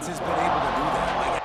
has been able to do that. Like,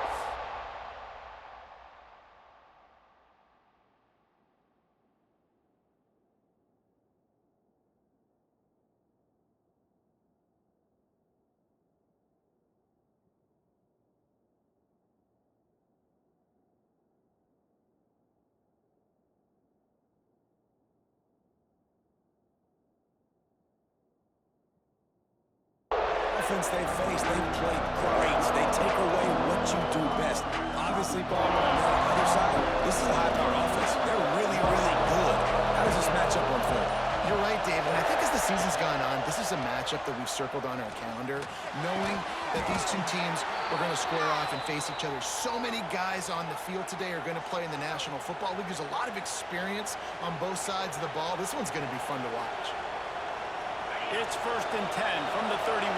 offense they've faced, they've played great. They take away what you do best. Obviously, Bob, on the other side, this is a high-power offense. They're really, really good. How does this matchup unfold? You're right, David. And I think as the season's gone on, this is a matchup that we've circled on our calendar, knowing that these two teams are going to square off and face each other. So many guys on the field today are going to play in the National Football League. There's a lot of experience on both sides of the ball. This one's going to be fun to watch. It's 1st and 10 from the 31.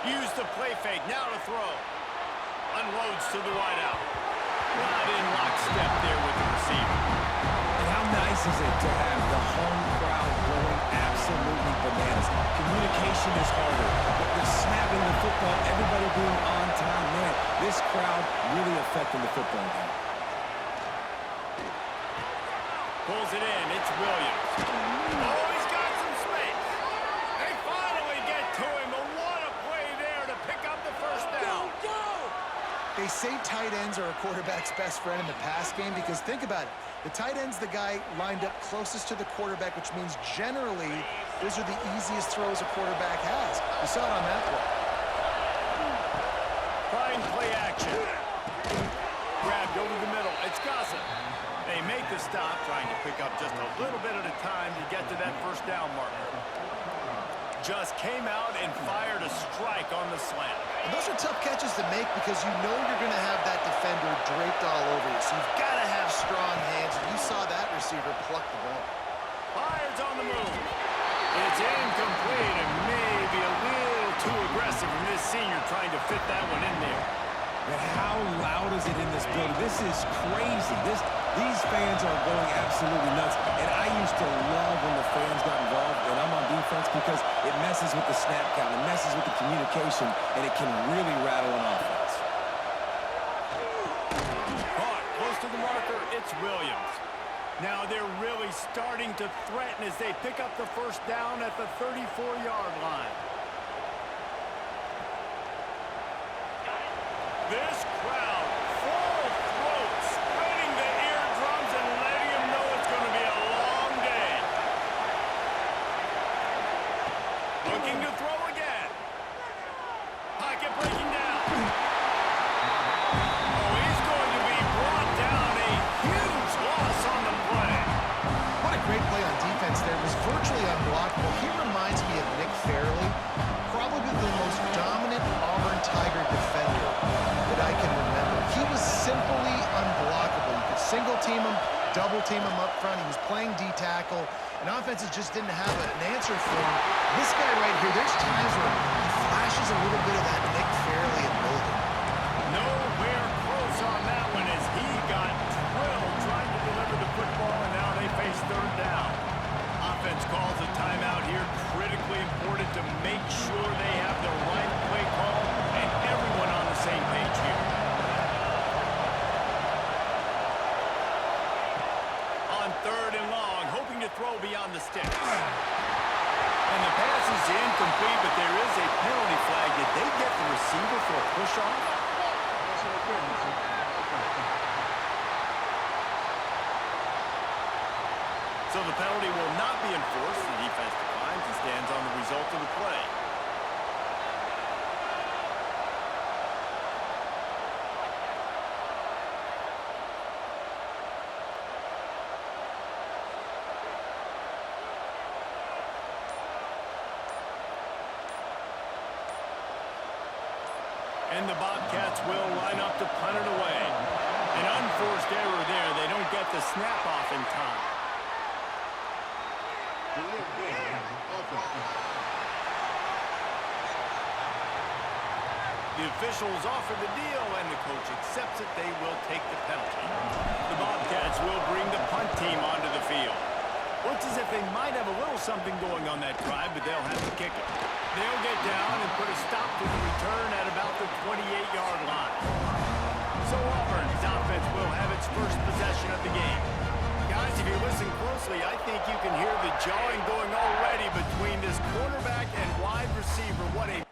Use the play fake, now to throw. Unloads to the wideout. Not in lockstep there with the receiver. And how nice is it to have the home crowd going absolutely bananas? Communication is harder, but the snapping the football, everybody being on time, man, this crowd really affecting the football game. Pulls it in, it's Williams. Oh, he's got some space. They finally get to him, but what a play there to pick up the first down. Go! They say tight ends are a quarterback's best friend in the pass game because think about it. The tight end's the guy lined up closest to the quarterback, which means generally those are the easiest throws a quarterback has. You saw it on that play. Fine play action. Grabbed over the middle. It's Gossett. They make the stop, trying to pick up just a little bit at a time to get to that first down marker. Just came out and fired a strike on the slant. And those are tough catches to make because you know you're going to have that defender draped all over you. So you've got to have strong hands. You saw that receiver pluck the ball. Fires on the move. It's incomplete and maybe a little too aggressive from this senior trying to fit that one in there. And how loud is it in this building? This is crazy. These fans are going absolutely nuts. And I used to love when the fans got involved, and I'm on defense because it messes with the snap count, it messes with the communication, and it can really rattle an offense. Caught close to the marker, it's Williams. Now they're really starting to threaten as they pick up the first down at the 34-yard line. This crowd, full throat, spreading the eardrums and letting them know it's going to be a long day. Looking to throw again. Pocket breaking down. Oh, he's going to be brought down. A huge loss on the play. What a great play on defense there. It was virtually unblockable. He reminds me of Nick Fairley, probably the most dominant Auburn Tiger defender that I can remember. He was simply unblockable. You could single team him, double team him up front. He was playing D-tackle, and offenses just didn't have an answer for him. This guy right here, there's times where he flashes a little bit of that Nick Fairley ability. Nowhere close on that one as he got drilled trying to deliver the football, and now they face third down. Offense calls a timeout here. Critically important to make sure they have the right play call and everyone on the same page here. On 3rd and long, hoping to throw beyond the sticks. And the pass is incomplete, but there is a penalty flag. Did they get the receiver for a push-off? So the penalty will not be enforced. The defense declines and stands on the result of the play. And the Bobcats will line up to punt it away. An unforced error there. They don't get the snap off in time. The officials offer the deal, and the coach accepts it. They will take the penalty. The Bobcats will bring as if they might have a little something going on that drive, but they'll have to kick it. They'll get down and put a stop to the return at about the 28-yard line. So Auburn's offense will have its first possession of the game. Guys, if you listen closely, I think you can hear the jawing going already between this quarterback and wide receiver. What a...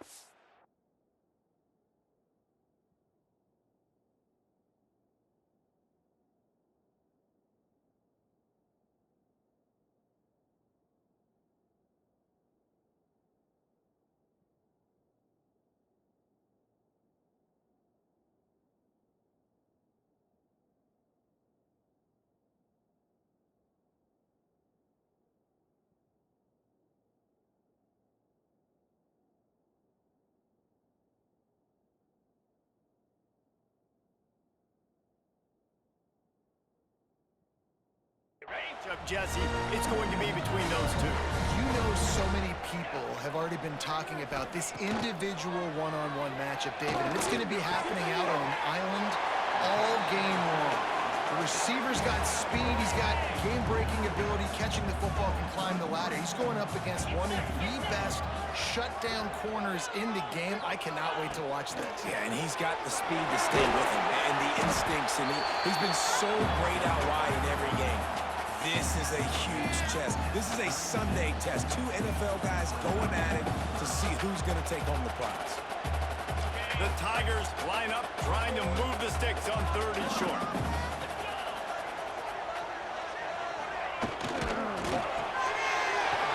Up, Jesse. It's going to be between those two. You know, so many people have already been talking about this individual one-on-one matchup, David, and it's going to be happening out on an island all game long. The receiver's got speed, he's got game-breaking ability, catching the football, can climb the ladder. He's going up against one of the best shutdown corners in the game. I cannot wait to watch this. Yeah, and he's got the speed to stay with him and the instincts, and he's been so great out wide in every game. This is a huge test. This is a Sunday test. Two NFL guys going at it to see who's going to take home the prize. The Tigers line up, trying to move the sticks on 3rd and short.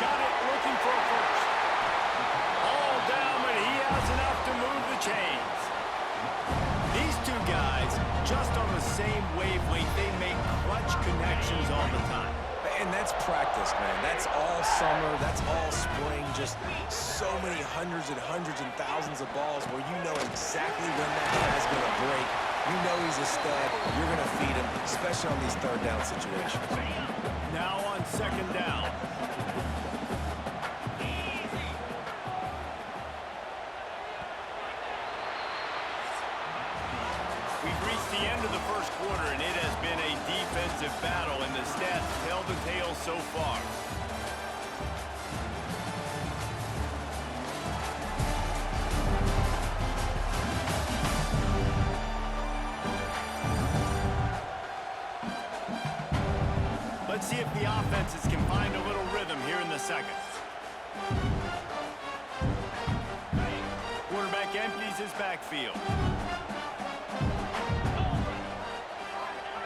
Got it, looking for a first. All down, but he has enough to move the chains. These two guys, just on the same wavelength, they make clutch connections all the time. And that's practice, man. That's all summer. That's all spring. Just so many hundreds and thousands of balls where you know exactly when that guy's going to break. You know he's a stud. You're going to feed him, especially on these 3rd down situations. Now on 2nd down. We've reached the end of the first quarter, and it has been a defensive battle, and the stats tell the tale so far. Let's see if the offenses can find a little rhythm here in the second. Quarterback empties his backfield.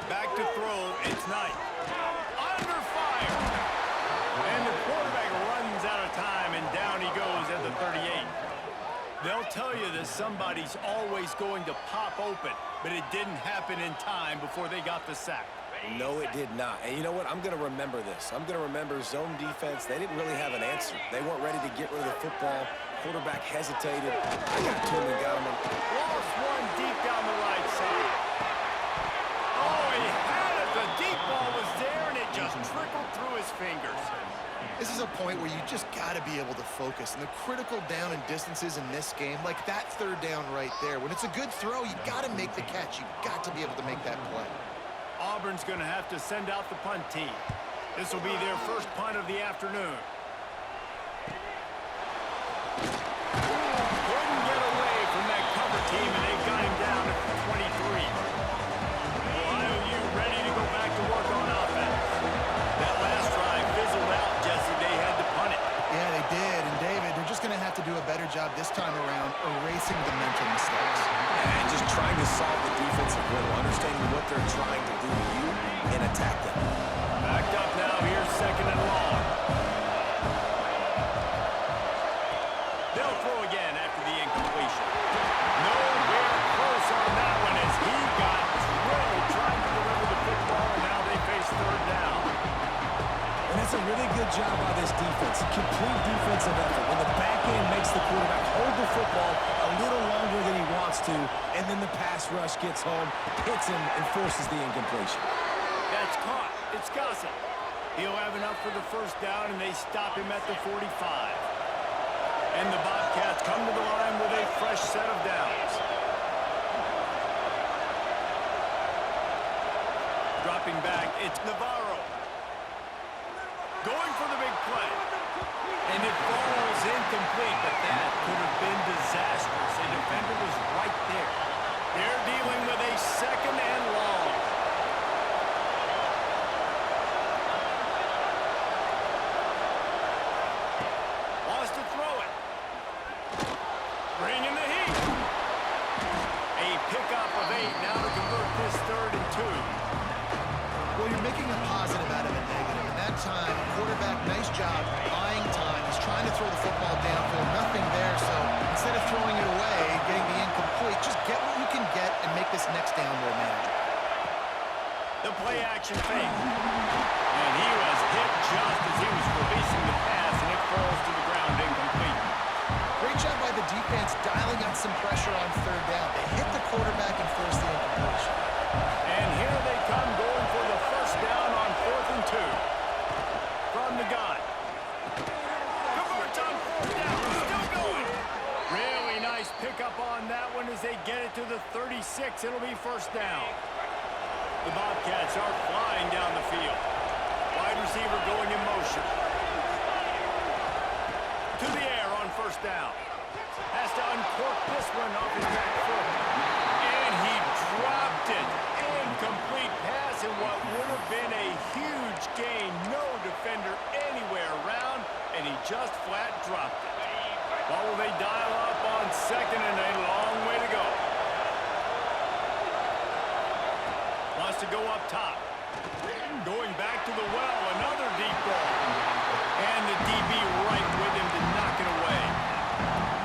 Back to throw, it's Knight. Under fire! And the quarterback runs out of time, and down he goes at the 38. They'll tell you that somebody's always going to pop open, but it didn't happen in time before they got the sack. No, it did not. And you know what? I'm going to remember this. I'm going to remember zone defense. They didn't really have an answer. They weren't ready to get rid of the football. Quarterback hesitated. I got to him and got him. Lost one deep down the right side. Oh, he had it. The deep ball was there, and it just trickled through his fingers. This is a point where you just got to be able to focus. And the critical down and distances in this game, like that 3rd down right there, when it's a good throw, you got to make the catch. You got to be able to make that play. Auburn's going to have to send out the punt team. This will be their first punt of the afternoon. Couldn't get away from that cover team, and they've got him down at 23. Ohio U ready to go back to work on offense. That last drive fizzled out, Jesse. They had to punt it. Yeah, they did. And David, they're just going to have to do a better job this time around erasing the mental mistakes. And just trying to solve the defensive riddle, understanding what they're trying to do to you and attack them. Backed up now, here's 2nd and long. They'll throw again after the incompletion. Nowhere close on that one as he got drilled trying to deliver the football, and now they face 3rd down. And that's a really good job by this defense. Complete defensive effort. When the back end makes the quarterback hold the football a little longer than he wants to, and then the pass rush gets home, hits him, and forces the incompletion. That's caught. It's Gossett. He'll have enough for the 1st down, and they stop him at the 45. And the Bobcats come to the line with a fresh set of downs. Dropping back, it's Navarro. Going incomplete, but that could have been disastrous. The defender was right there. They're dealing with a second and long. Wants to throw it. Bringing the heat. A pickup of 8 now to convert this 3rd and 2. Well, you're making a positive out of a negative. And that time, quarterback, nice job buying time. He's trying to throw the football downfield. Nothing there, so instead of throwing it away, getting the incomplete, just get what you can get and make this next down more manageable. The play action fake. And he was hit just as he was releasing the pass, and it falls to the ground incomplete. Great job by the defense dialing up some pressure on 3rd down. They hit the quarterback and forced the incompletion. And here they come going for the 1st down on 4th and 2. From the gun. Converts on 4th down. Still going. Really nice pickup on that one as they get it to the 36. It'll be 1st down. The Bobcats are flying down the field. Wide receiver going in motion. To the air on 1st down. Has to uncork this one off his back foot. And he dropped it. Incomplete pass in what would have been a huge gain. No defender anywhere around, and he just flat dropped it. What will they dial up on 2nd and a long way to go? Wants to go up top. Going back to the well, another deep ball. And the DB right with him to knock it away.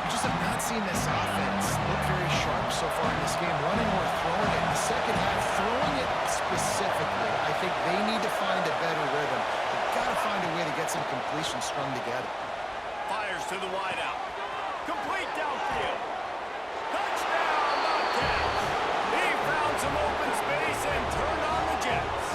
We just have not seen this offense look very sharp so far in this game, running or throwing it. In the second half, throwing it specifically, I think they need to find a better rhythm. They've got to find a way to get some completions strung together. Fires to the wideout. Complete downfield. Touchdown, Bobcats. He found some open space and turned on the Jets.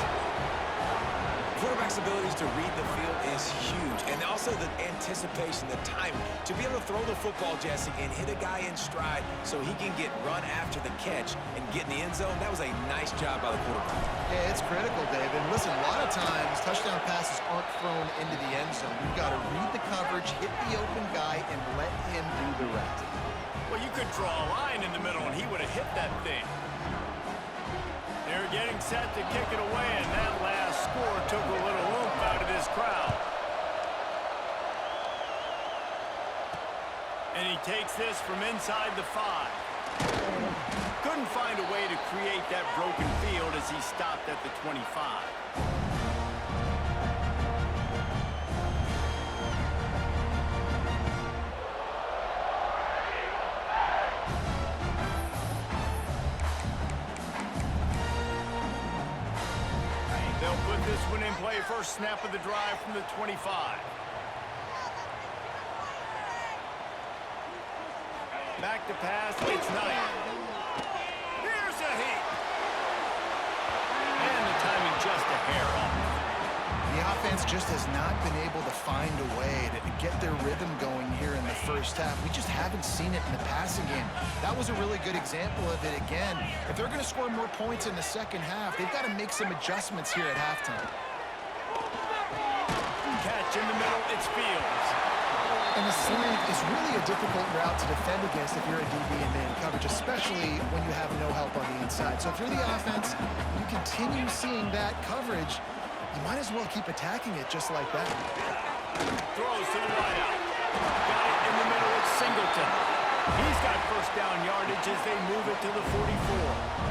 Quarterback's abilities to read the field is huge, and also the anticipation, the time to be able to throw the football, Jesse, and hit a guy in stride so he can get run after the catch and get in the end zone. That was a nice job by the quarterback. Yeah, it's critical, Dave. And listen, a lot of times touchdown passes aren't thrown into the end zone. You've got to read the coverage, hit the open guy, and let him do the rest. Well, you could draw a line in the middle, and he would have hit that thing. They're getting set to kick it away, and that last score took a little oomph out of this crowd. And he takes this from inside the 5. Couldn't find a way to create that broken field as he stopped at the 25. They'll put this one in play. First snap of the drive from the 25. Back to pass. It's Knight. Here's a heat. And the timing just a hair off. The offense just has not been able to find a way to get their rhythm going here in the first half. We just haven't seen it in the passing game. That was a really good example of it again. If they're going to score more points in the second half, they've got to make some adjustments here at halftime. Catch in the middle, it's Fields. And the slant is really a difficult route to defend against if you're a DB in man coverage, especially when you have no help on the inside. So if you're the offense, you continue seeing that coverage, you might as well keep attacking it just like that. Throws to the wideout. Got it in the middle, it's Singleton. He's got first down yardage as they move it to the 44.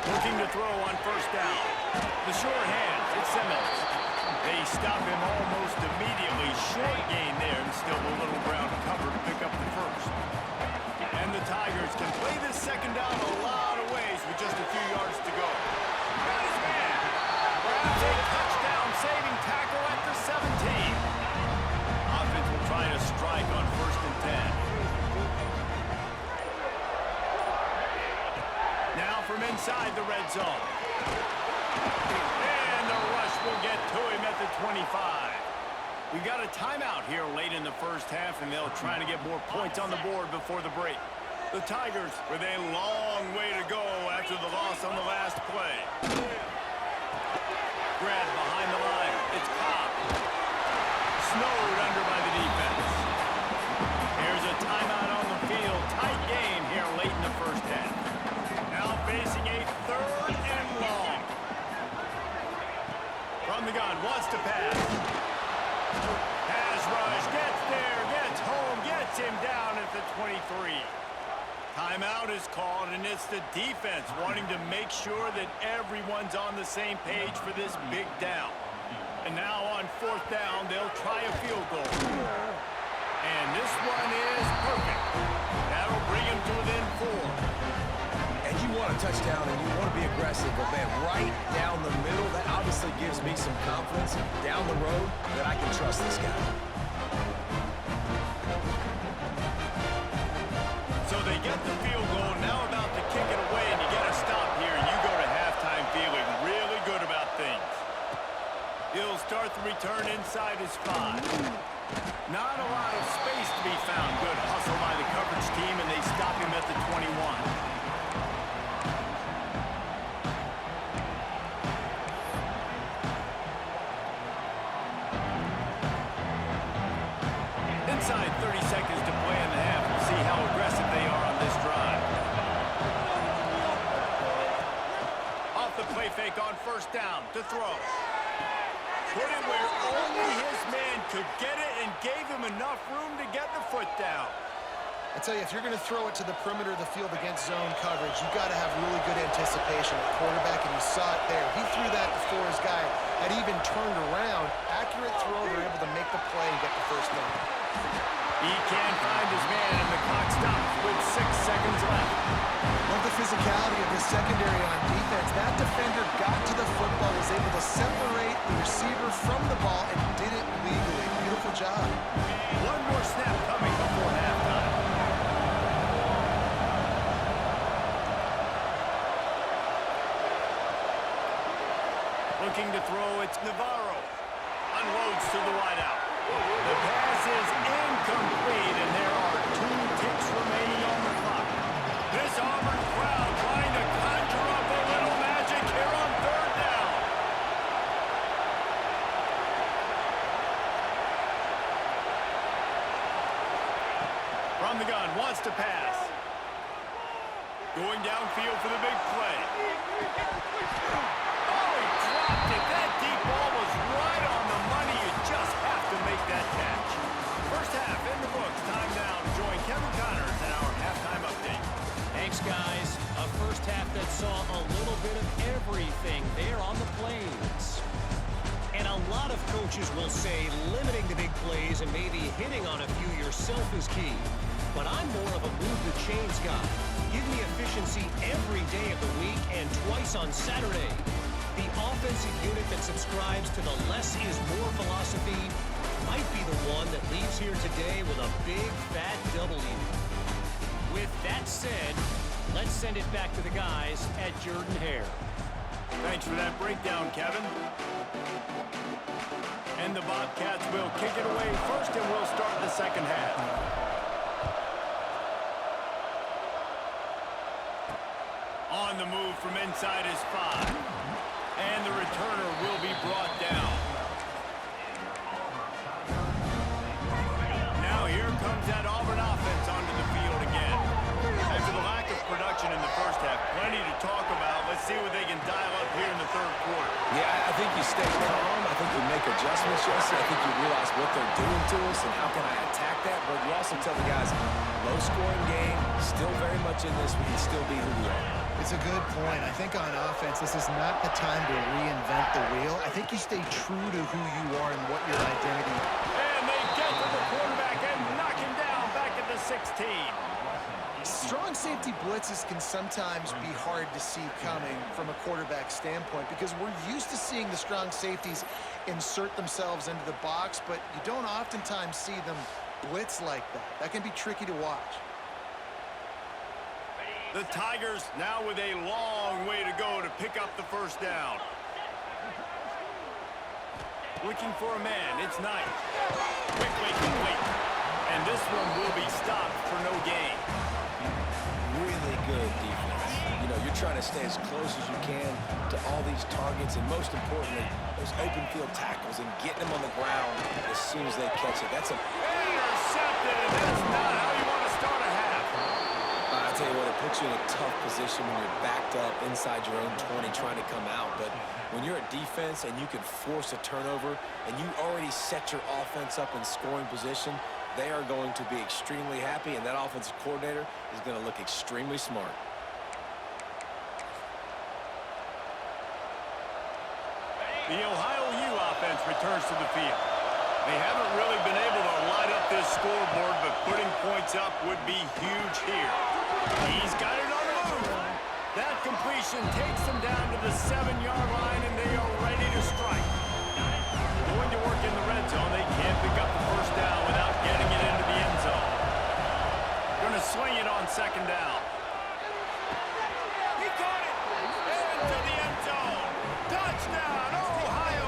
Looking to throw on first down. The short hands, it's Simmons. They stop him almost immediately. Short gain there and still a little ground cover to pick up the first. And the Tigers can play this second down a lot of ways with just a few yards to go. Got his man. Grabs a touchdown saving tackle at the 17. Offense will try to strike on 1st and 10. Now from inside the red zone. And the rush will get to him at the 25. We got a timeout here late in the first half, and they'll try to get more points on the board before the break. The Tigers with a long way to go after the loss on the last play. Grab behind the line. It's Cobb. Snowed under by the defense. Here's a timeout on the field. Tight game here late in the first half. Now facing a 3rd and long. From the gun, wants to pass. Pass rush, gets there, gets home, gets him down at the 23. Timeout is called, and it's the defense wanting to make sure that everyone's on the same page for this big down. And now on 4th down, they'll try a field goal. And this one is perfect. That'll bring him to within 4. And you want a touchdown and you want to be aggressive, but man, right down the middle, that obviously gives me some confidence down the road that I can trust this guy. So they get the field goal, now about to kick it away, and you get a stop here, and you go to halftime feeling really good about things. He'll start the return inside his 5. Not a lot of space to be found. Good hustle by the coverage team, and they stop him at the 21. Inside 30 seconds to play in the half. We'll see how aggressive they are on this drive. Off the play fake on 1st down to throw. Put it where only his man could get it and gave him enough room to get the foot down. I tell you, if you're going to throw it to the perimeter of the field against zone coverage, you've got to have really good anticipation at quarterback, and you saw it there. He threw that before his guy had even turned around. Accurate throw, they're able to make the play and get the 1st down. He can't find his man, and the clock stops with 6 seconds left. Love the physicality of the secondary on defense. That defender got to the football, was able to separate the receiver from the ball, and did it legally. Beautiful job. One more snap coming before halftime. Looking to throw, it's Navarro. Unloads to the wideout. The pass is incomplete, and there are 2 ticks remaining on the clock. This Auburn crowd trying to conjure up a little magic here on 3rd down. From the gun, wants to pass. Going downfield for the big play. Oh, he dropped it. That deep ball was right on the money. You just have to make that catch. First half in the books. Time now to join Kevin Connors in our halftime update. Thanks, guys. A first half that saw a little bit of everything there on the plains. And a lot of coaches will say limiting the big plays and maybe hitting on a few yourself is key. But I'm more of a move the chains guy. Give me efficiency every day of the week and twice on Saturday. The offensive unit that subscribes to the less is more philosophy might be the one that leaves here today with a big fat W. With that said, let's send it back to the guys at Jordan-Hare. Thanks for that breakdown, Kevin. And the Bobcats will kick it away first, and we'll start the second half. On the move from inside his 5. And the returner will be brought down. Now here comes that Auburn offense onto the field again. After the lack of production in the first half, plenty to talk about. Let's see what they can dial up here in the 3rd quarter. Yeah, I think you stay calm. I think you make adjustments, Jesse. I think you realize what they're doing to us and how can I attack that. But you also tell the guys, low-scoring game, still very much in this. We can still be who we are. It's a good point. I think on offense, this is not the time to reinvent the wheel. I think you stay true to who you are and what your identity is. And they get to the quarterback and knock him down back at the 16. Strong safety blitzes can sometimes be hard to see coming from a quarterback standpoint because we're used to seeing the strong safeties insert themselves into the box, but you don't oftentimes see them blitz like that. That can be tricky to watch. The Tigers now with a long way to go to pick up the 1st down. Looking for a man, it's Knight. Quickly complete. And this one will be stopped for no gain. Really good defense. You know, you're You're trying to stay as close as you can to all these targets, and most importantly, those open field tackles and getting them on the ground as soon as they catch it. That's a Intercepted, and that's not how you want to start a half. I tell you what, it puts you in a tough position when you're backed up inside your own 20 trying to come out. But when you're a defense and you can force a turnover and you already set your offense up in scoring position, they are going to be extremely happy, and that offensive coordinator is going to look extremely smart. The Ohio U offense returns to the field. They haven't really been able to light up this scoreboard, but putting points up would be huge here. He's got it on the move. That completion takes them down to the 7-yard line, and they are ready to strike. Going to work in the red zone. They can't pick up the first down without getting it into the end zone. Going to swing it on second down. He caught it. Into the end zone. Touchdown, Ohio!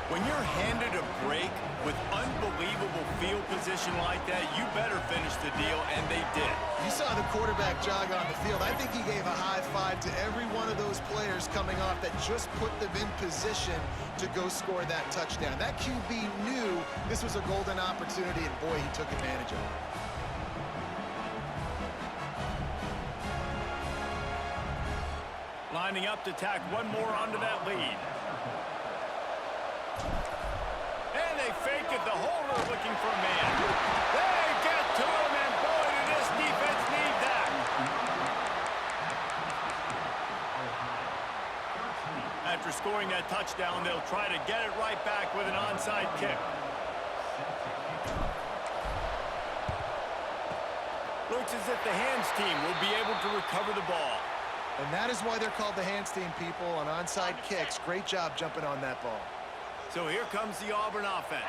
When you're handed a break with unbelievable field position like that, you better finish the deal, and they did. You saw the quarterback jog on the field. I think he gave a high five to every one of those players coming off that just put them in position to go score that touchdown. That QB knew this was a golden opportunity, and boy, he took advantage of it. Lining up to tack one more onto that lead. And they fake it. The holder looking for a man. They get to him, and boy, did this defense need that. After scoring that touchdown, they'll try to get it right back with an onside kick. Looks as if the hands team will be able to recover the ball. And that is why they're called the hands team, people, on onside kicks. Great job jumping on that ball. So here comes the Auburn offense.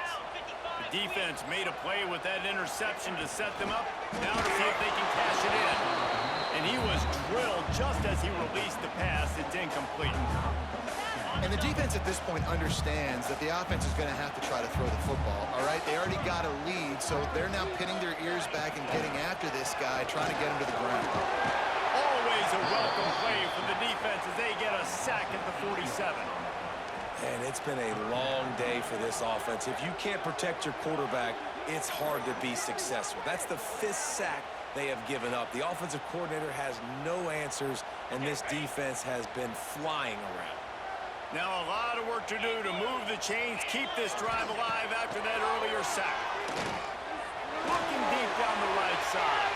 The defense made a play with that interception to set them up. Now to see if they can cash it in. And he was drilled just as he released the pass. It's incomplete. And the defense at this point understands that the offense is going to have to try to throw the football, all right? They already got a lead, so they're now pinning their ears back and getting after this guy, trying to get him to the ground. Always a welcome play for the defense as they get a sack at the 47. And it's been a long day for this offense. If you can't protect your quarterback, it's hard to be successful. That's the 5th sack they have given up. The offensive coordinator has no answers, and this defense has been flying around. Now a lot of work to do to move the chains, keep this drive alive after that earlier sack. Looking deep down the right side.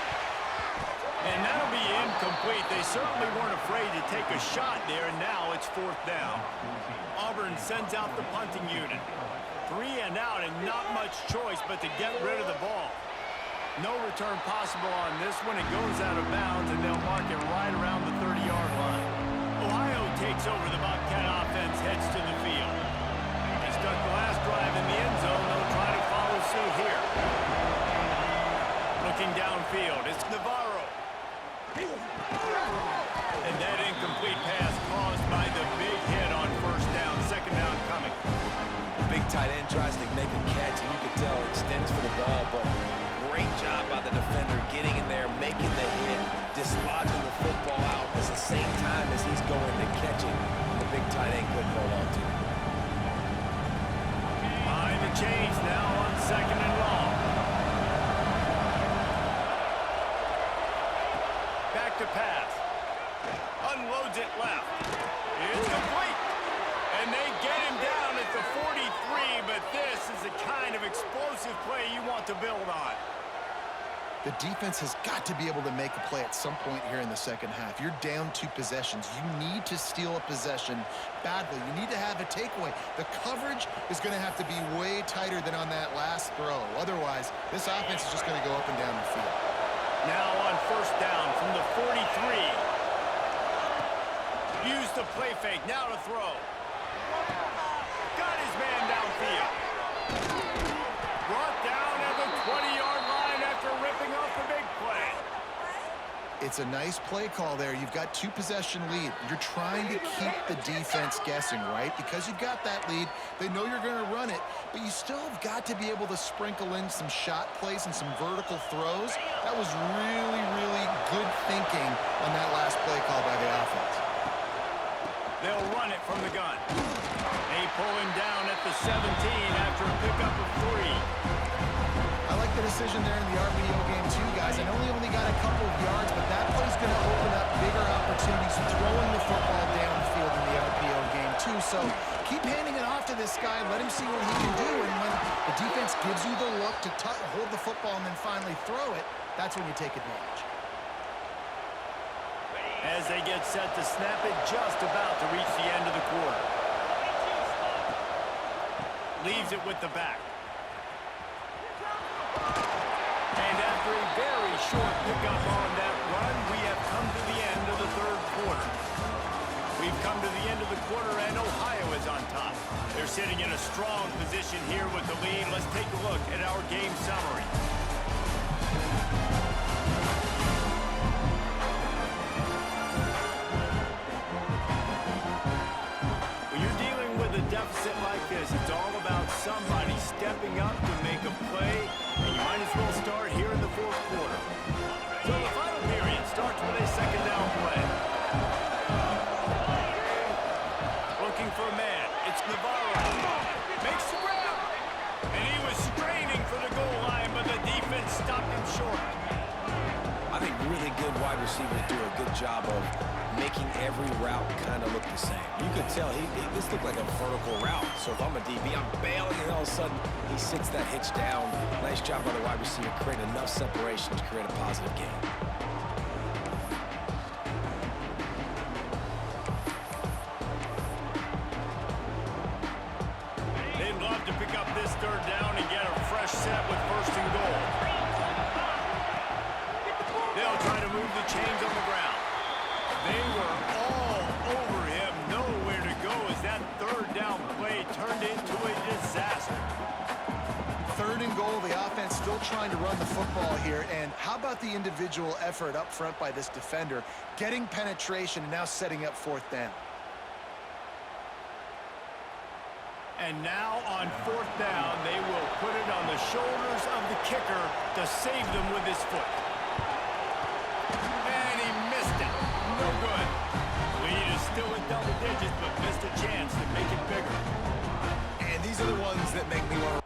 And that'll be incomplete. They certainly weren't afraid to take a shot there, and now it's 4th down. Auburn sends out the punting unit. 3 and out, and not much choice but to get rid of the ball. No return possible on this one. It goes out of bounds, and they'll mark it right around the 30-yard line. Ohio takes over. The Bobcat offense heads to the field. They start the last drive in the end zone. They'll try to follow suit here. Looking downfield, it's Navarro. And that incomplete pass caused by the big hit on 1st down. 2nd down coming. The big tight end tries to make a catch, and you can tell it extends for the ball, but great job by the defender getting in there, making the hit, dislodging the football out at the same time as he's going to catch it. The big tight end couldn't hold on to it. Behind the chains now on 2nd and long. Back to pass. Unloads it left. It's complete. And they get him down at the 43, but this is the kind of explosive play you want to build on. The defense has got to be able to make a play at some point here in the second half. You're down 2 possessions. You need to steal a possession badly. You need to have a takeaway. The coverage is going to have to be way tighter than on that last throw. Otherwise, this offense is just going to go up and down the field. Now on 1st down from the 43. Use the play fake. Now to throw. Got his man downfield. Brought down at the 20-yard line after ripping off the big play. It's a nice play call there. You've got 2-possession lead. You're trying to keep the defense guessing, right? Because you've got that lead, they know you're going to run it, but you still have got to be able to sprinkle in some shot plays and some vertical throws. That was really, really good thinking on that last play call by the offense. They'll run it from the gun. They pull him down at the 17 after a pickup of 3. I like the decision there in the RPO game too, guys. I know he only got a couple of yards, but that play's going to open up bigger opportunities throwing the football downfield in the RPO game too. So keep handing it off to this guy. Let him see what he can do. And when the defense gives you the look to hold the football and then finally throw it, that's when you take advantage. As they get set to snap it, just about to reach the end of the quarter. Leaves it with the back. And after a very short pickup on that run, we have come to the end of the third quarter. We've come to the end of the quarter, and Ohio is on top. They're sitting in a strong position here with the lead. Let's take a look at our game summary. When you're dealing with a deficit like this, it's all about somebody stepping up to make a play, and you might as well start here in the fourth quarter. So the final period starts with a second down play. Looking for a man. It's Navarro. Makes the grab. And he was straining for the goal line, but the defense stopped him short. I think really good wide receivers do a good job of making every route kind of look the same. You could tell this looked like a vertical route. So if I'm a DB, I'm bailing, and all of a sudden he sits that hitch down. Nice job by the wide receiver, creating enough separation to create a positive gain. They'd love to pick up this third down and get a fresh set with first and goal. They'll try to move the chains on the ground. They were all over him, nowhere to go as that third down play turned into a disaster. Third and goal, the offense still trying to run the football here. And how about the individual effort up front by this defender, getting penetration and now setting up fourth down. And now on fourth down, they will put it on the shoulders of the kicker to save them with his foot. And he missed it. No good. Lead is still in double digits, but missed a chance to make it bigger. And these are the ones that make me want to...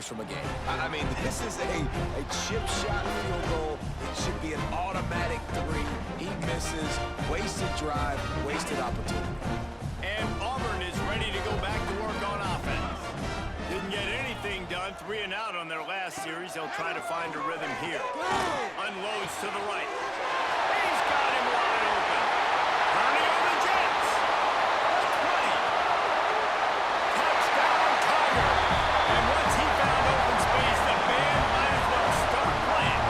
from a game. I mean, this is a chip shot field goal. It should be an automatic 3. He misses. Wasted drive, wasted opportunity. And Auburn is ready to go back to work on offense. Didn't get anything done. 3 and out on their last series. They'll try to find a rhythm here. Unloads to the right. He's got him wide open. Turning on the Jets. The 20. Touchdown, Tiger. And once he found open space, the band might as well start playing.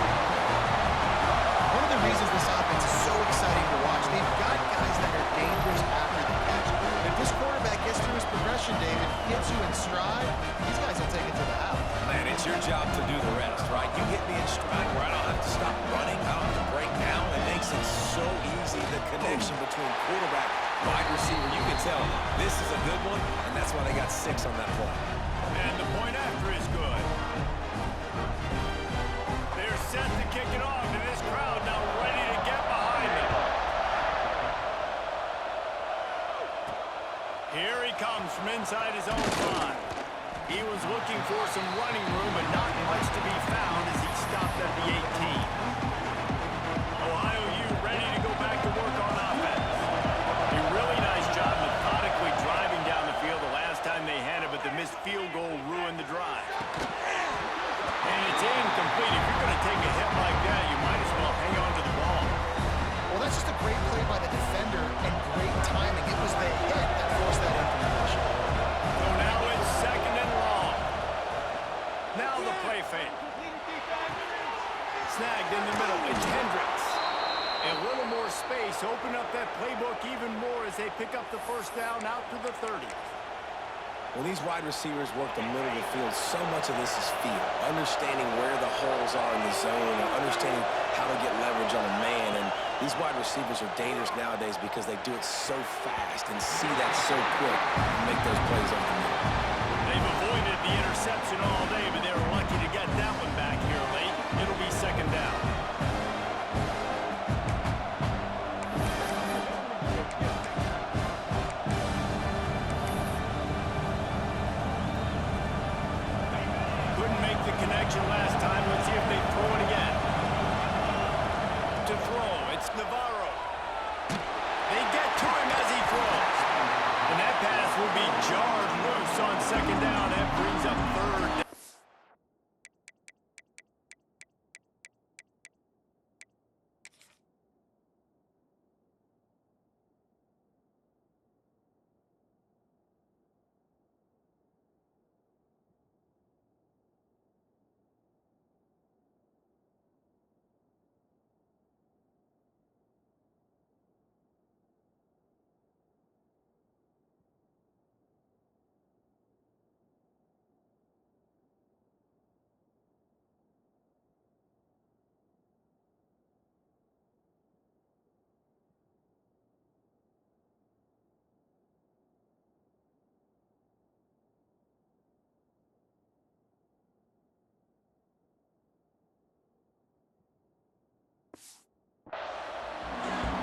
One of the reasons this offense is so exciting to watch, they've got guys that are dangerous after the catch. If this quarterback gets through his progression, David, hits you in stride, these guys will take it to the house. Man, it's your job to do the rest, right? You hit me in stride where I don't have to stop running. I don't have to break down. It makes it so easy, the connection between quarterback, wide receiver. You can tell this is a good one, and that's why they got 6 on that play. And the point after is good. They're set to kick it off, and this crowd now ready to get behind them. Here he comes from inside his own 5. He was looking for some running room, but not much to be found as he stopped at the 18. Ohio a little more space. Open up that playbook even more as they pick up the first down out to the 30. When these wide receivers work the middle of the field, so much of this is feel. Understanding where the holes are in the zone, and understanding how to get leverage on a man. And these wide receivers are dangerous nowadays because they do it so fast and see that so quick and make those plays over the middle. They've avoided the interception all day, but they were lucky to get that one back here late. It'll be second down. Last time, let's see if they throw it again. To throw, it's Navarro. They get to him as he throws. And that pass will be jarred loose on second down. That brings up third down.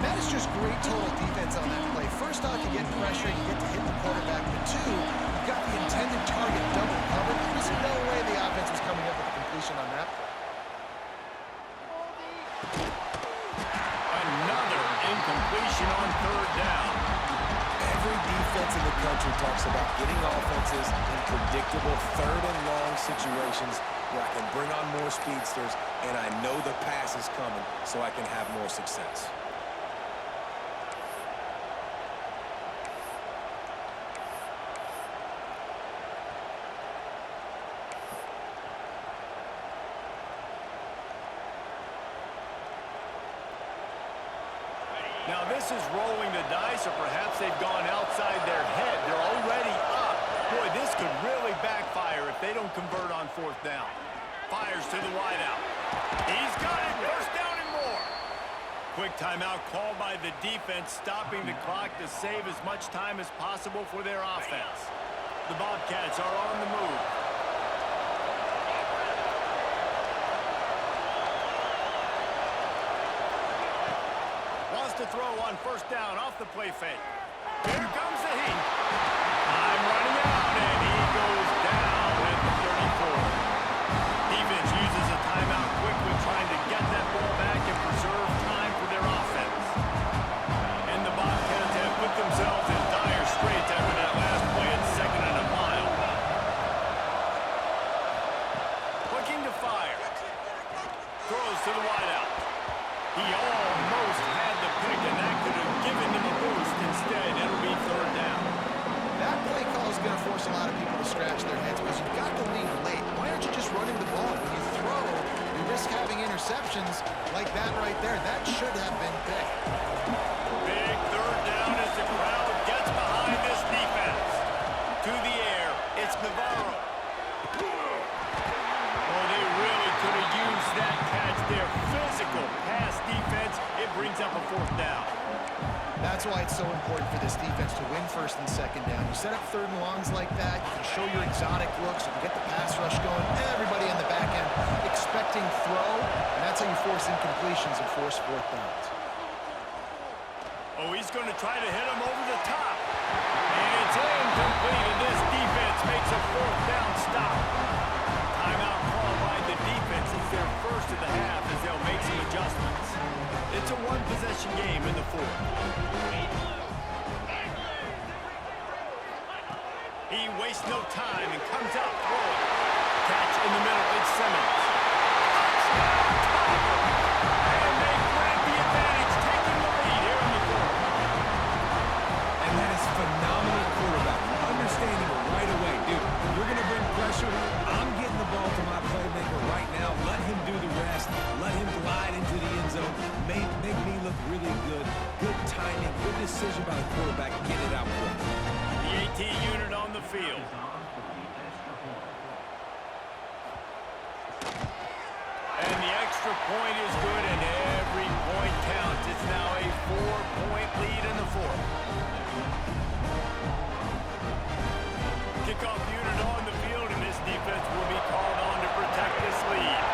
That is just great total defense on that play. First off, you get pressure, you get to hit the quarterback. But two, you've got the intended target double covered. There's no way the offense was coming up with a completion on that play. Another incompletion on third down. Every defense in the country talks about getting offenses in predictable third and long situations where I can bring on more speedsters and I know the pass is coming so I can have more success. Now this is rolling the dice, or perhaps they've gone outside their head. They're already up. Boy, this could really backfire if they don't convert on fourth down. Fires to the wideout. He's got it. First down and more. Quick timeout called by the defense, stopping the clock to save as much time as possible for their offense. The Bobcats are on the move. To throw on first down off the play fake. Here comes the heat. I'm running out, and he goes down at the 34. Defense uses a timeout quickly, trying to get that ball back and preserve time for their offense. And the Bobcats have put themselves in dire straits after that last play at second and a mile. Looking to fire. Throws to the wideout. He almost had the pick, and that could have given them a boost. Instead, it'll be third down. That play call is going to force a lot of people to scratch their heads because you've got the lead late. Why aren't you just running the ball? When you throw, you risk having interceptions like that right there. That should have been picked. Big third down as the crowd gets behind this defense. To the air, it's Navarro. Oh, they really could have used that catch there. Physical pass defense. It brings up a fourth down. That's why it's so important for this defense to win first and second down. You set up third and longs like that, you can show your exotic looks, you can get the pass rush going, everybody on the back end expecting throw, and that's how you force incompletions and force fourth downs. Oh, he's going to try to hit him over the top. And it's incomplete, and this defense makes a fourth down stop. Timeout called by the defense. It's their first of the half as they'll make some adjustments. It's a one-possession game in the fourth. He wastes no time and comes out throwing. Catch in the middle. It's Simmons. And they grab the advantage, taking the lead here in the fourth. And that is phenomenal quarterbacking. Understanding it right away. Dude, you're going to bring pressure. I'm getting the ball to my playmaker right now. Let him do the rest. Let him glide into the end zone. Make me look decision by the quarterback and getting it out quick. The AT unit on the field. And the extra point is good, and every point counts. It's now a 4-point lead in the fourth. Kickoff unit on the field, and this defense will be called on to protect this lead.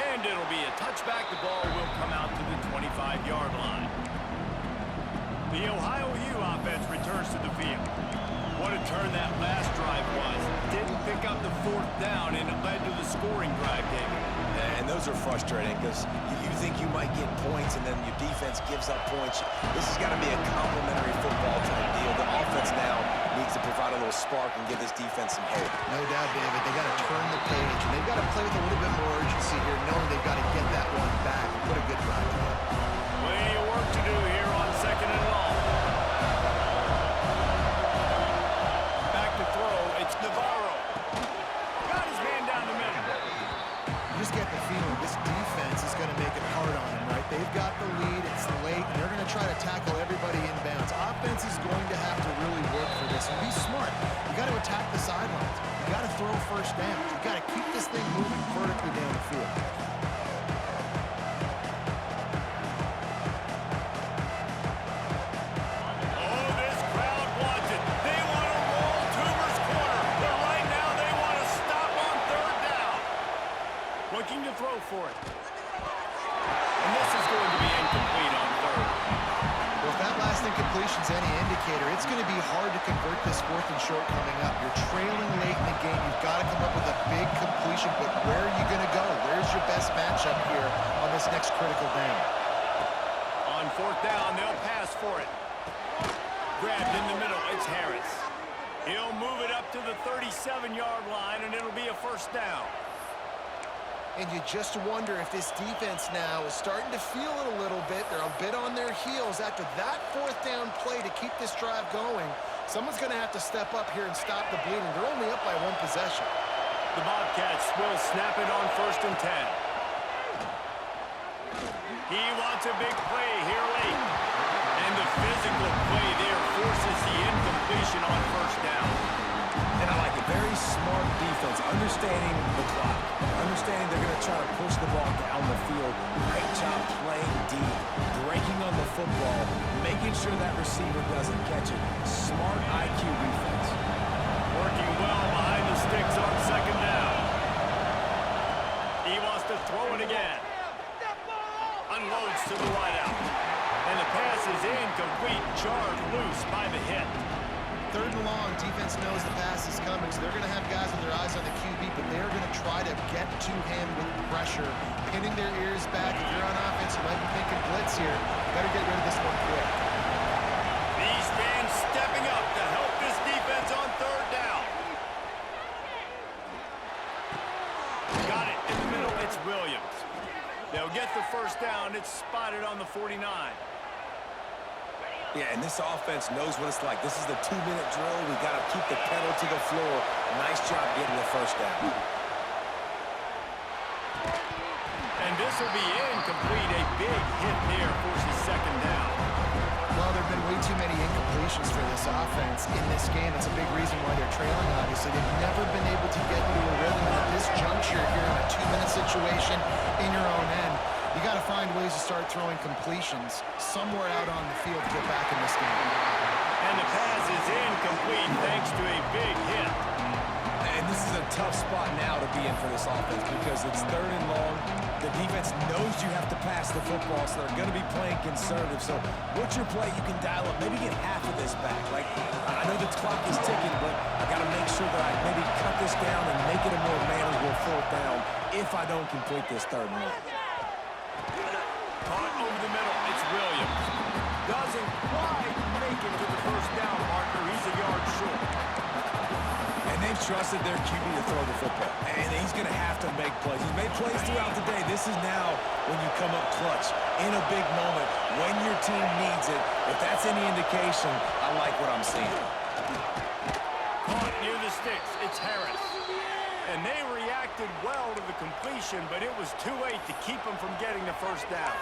And it'll be a touchback. The ball will come out to the 25-yard line. The Ohio U offense returns to the field. What a turn that last drive was. Didn't pick up the fourth down, and it led to the scoring drive, David. And those are frustrating because you think you might get points and then your defense gives up points. This has got to be a complimentary football type deal. The offense now needs to provide a little spark and give this defense some hope. No doubt, David. They got to turn the page, and they've got to play with a little bit more urgency here, knowing they've got to get that one back and put a good drive together. Plenty of work to do here on 2nd and long. Back to throw. It's Navarro. Got his man down the middle. You just get the feeling this defense is going to make it hard on them, right? They've got the lead. It's late, and they're going to try to tackle everybody inbounds. Offense is going to have to really work for this and be smart. You got to attack the sidelines. You got to throw first down. You got to keep this thing moving vertically down the field. Oh, this crowd wants it. They want to roll Toomer's corner. But right now they want to stop on 3rd down. Looking to throw for it. And this is going to be incomplete on 3rd. Well, if that last incompletion's any indicator, it's going to be hard to convert this 4th and short coming up. You're trailing late in the game. You've got to come up with a big completion, but where are you going to go? Where's your best matchup here on this next critical down? On 4th down, they'll pass for it. Grabbed in the middle, it's Harris. He'll move it up to the 37-yard line, and it'll be a 1st down. And you just wonder if this defense now is starting to feel it a little bit. They're a bit on their heels after that 4th down play to keep this drive going. Someone's going to have to step up here and stop the bleeding. They're only up by 1 possession. The Bobcats will snap it on 1st and 10. He wants a big play here late. And the physical play there forces the incompletion on 1st down. And I like it. Very smart defense, understanding the clock, understanding they're going to try to push the ball down the field. Great job playing deep, breaking on the football, making sure that receiver doesn't catch it. Smart IQ defense. Working well behind the sticks on 2nd down. He wants to throw it again. Unloads to the wideout. And the pass is incomplete, jarred loose by the hit. 3rd and long, defense knows the pass is coming, so they're going to have guys with their eyes on the QB, but they're going to try to get to him with pressure, pinning their ears back. If you're on offense, you might be thinking blitz here. Better get rid of this one quick. These fans stepping up to help this defense on 3rd down. Got it in the middle. It's Williams. They'll get the 1st down. It's spotted on the 49. Yeah, and this offense knows what it's like. This is the 2-minute drill. We got to keep the pedal to the floor. Nice job getting the 1st down. And this will be incomplete. A big hit there forces 2nd down. Well, there have been way too many incompletions for this offense in this game. It's a big reason why they're trailing, obviously. They've never been able to get into a rhythm. And at this juncture here in a 2-minute situation in your own end, you got to find ways to start throwing completions somewhere out on the field to get back in this game. And the pass is incomplete thanks to a big hit. And this is a tough spot now to be in for this offense because it's 3rd and long. The defense knows you have to pass the football, so they're going to be playing conservative. So what's your play? You can dial up, maybe get half of this back. Like, I know the clock is ticking, but I got to make sure that I maybe cut this down and make it a more manageable 4th down if I don't complete this 3rd and long. Caught over the middle. It's Williams. Doesn't quite make it to the 1st down marker. He's a yard short. And they've trusted their QB to throw the football. And he's going to have to make plays. He's made plays throughout the day. This is now when you come up clutch in a big moment when your team needs it. If that's any indication, I like what I'm seeing. Caught near the sticks. It's Harris. And they react reacted well to the completion, but it was too late to keep him from getting the first down.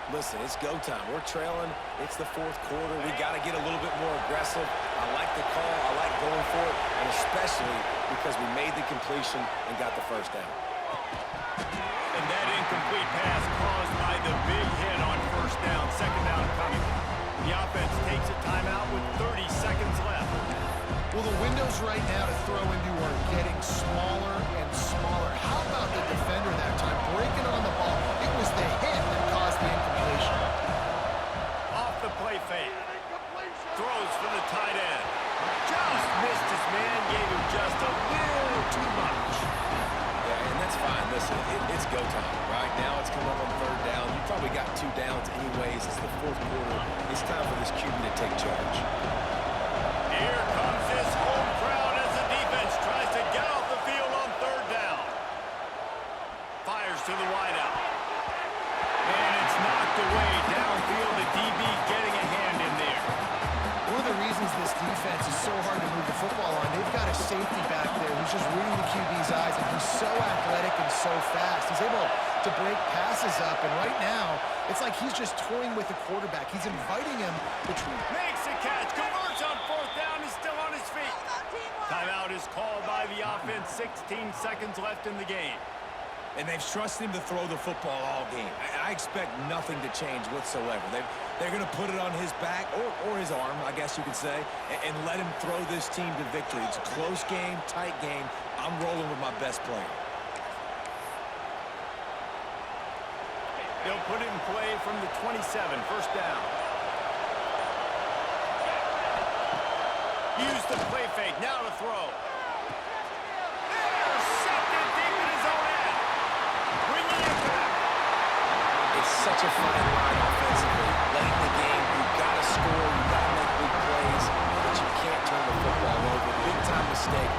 Listen, it's go time. We're trailing. It's the fourth quarter. We got to get a little bit more aggressive. I like the call. I like going for it, and especially because we made the completion and got the first down. And that incomplete pass caused by the big hit on first down. Second down coming. The offense takes a timeout with 30 seconds left. Well, the windows right now to throw into are getting smaller and smaller. How about the defender that time breaking on the ball? It was the hit that caused the incompletion. Off the play fake. Throws for the tight end. Just missed his man, gave him just a little too much. Yeah, and that's fine. Listen, it's go time. Right now it's coming up on third down. You probably got 2 downs anyways. It's the fourth quarter. It's time for this QB to take charge. Here comes his home crowd as the defense tries to get off the field on third down. Fires to the wideout. And it's knocked away downfield. The DB getting a hand in there. One of the reasons this defense is so hard to move the football on, they've got a safety back there who's just reading the QB's eyes, and he's so athletic and so fast. He's able to break passes up, and right now, it's like he's just toying with the quarterback. He's inviting him to Makes a catch, converts on fourth down, is still on his feet. Timeout is called by the offense, 16 seconds left in the game. And they've trusted him to throw the football all game. I expect nothing to change whatsoever. They're going to put it on his back or his arm, I guess you could say, and let him throw this team to victory. It's a close game, tight game. I'm rolling with my best player. They'll put it in play from the 27, first down. Use the play fake, now to throw. Intercepted deep in his own end. Bringing it back. It's such a fine line offensively. Late in the game, you've got to score, you've got to make big plays, but you can't turn the football over. Big time mistake.